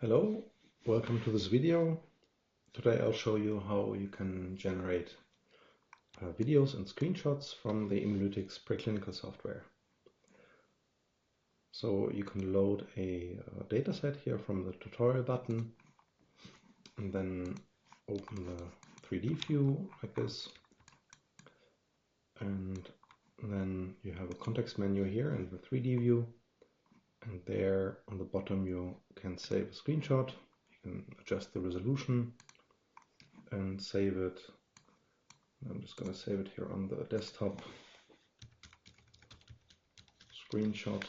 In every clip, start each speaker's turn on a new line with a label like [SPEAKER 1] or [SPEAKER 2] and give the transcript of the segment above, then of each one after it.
[SPEAKER 1] Hello, welcome to this video. Today I'll show you how you can generate videos and screenshots from the Imalytics Preclinical software. So you can load a dataset here from the tutorial button and then open the 3D view like this. And then you have a context menu here in the 3D view. And there on the bottom you can save a screenshot. You can adjust the resolution and save it. I'm just going to save it here on the desktop. Screenshot.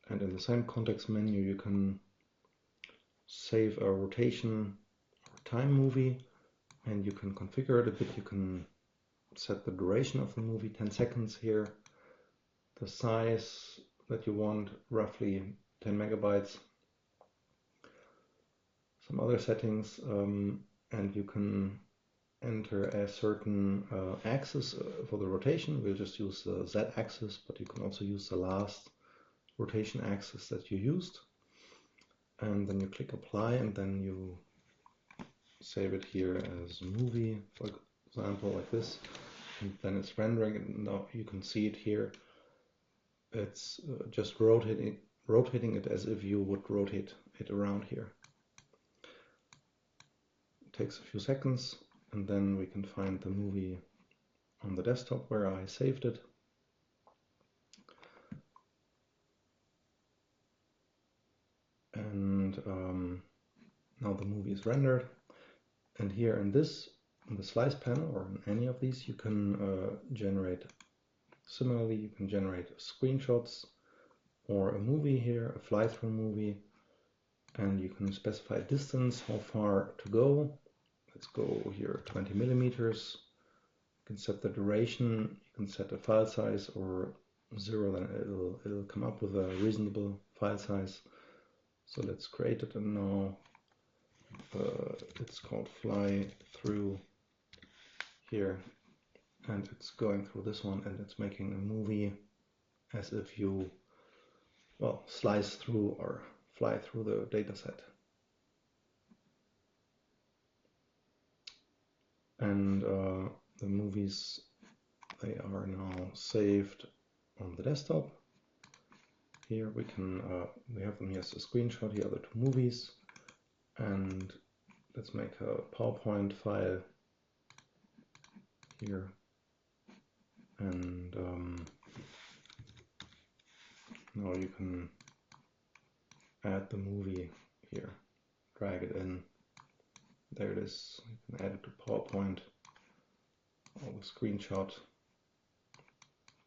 [SPEAKER 1] And in the same context menu you can save a rotation or time movie, and you can configure it a bit. You can set the duration of the movie, 10 seconds here, the size that you want, roughly 10 megabytes, some other settings, and you can enter a certain axis for the rotation. We'll just use the Z axis, but you can also use the last rotation axis that you used. And then you click apply, and then you save it here as movie, for example, like this. And then it's rendering, and now you can see it here. It's just rotating it as if you would rotate it around here. It takes a few seconds, and then we can find the movie on the desktop where I saved it. And now the movie is rendered. And here in the slice panel, or in any of these, you can generate. Similarly, you can generate screenshots or a movie here, a fly-through movie, and you can specify a distance, how far to go. Let's go here 20 millimeters. You can set the duration, you can set a file size or 0, then it'll come up with a reasonable file size. So let's create it, and now it's called fly through here, and it's going through this one, and it's making a movie as if you, well, slice through or fly through the dataset. And the movies, they are now saved on the desktop. Here we can we have them here as a screenshot. Here are the two movies, and let's make a PowerPoint file here, and now you can add the movie here, drag it in. There it is. You can add it to PowerPoint, or the screenshot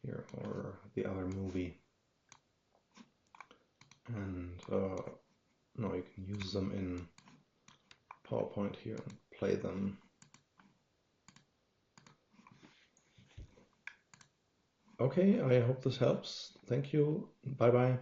[SPEAKER 1] here, or the other movie. And now you can use them in PowerPoint here and play them. Okay, I hope this helps. Thank you. Bye bye.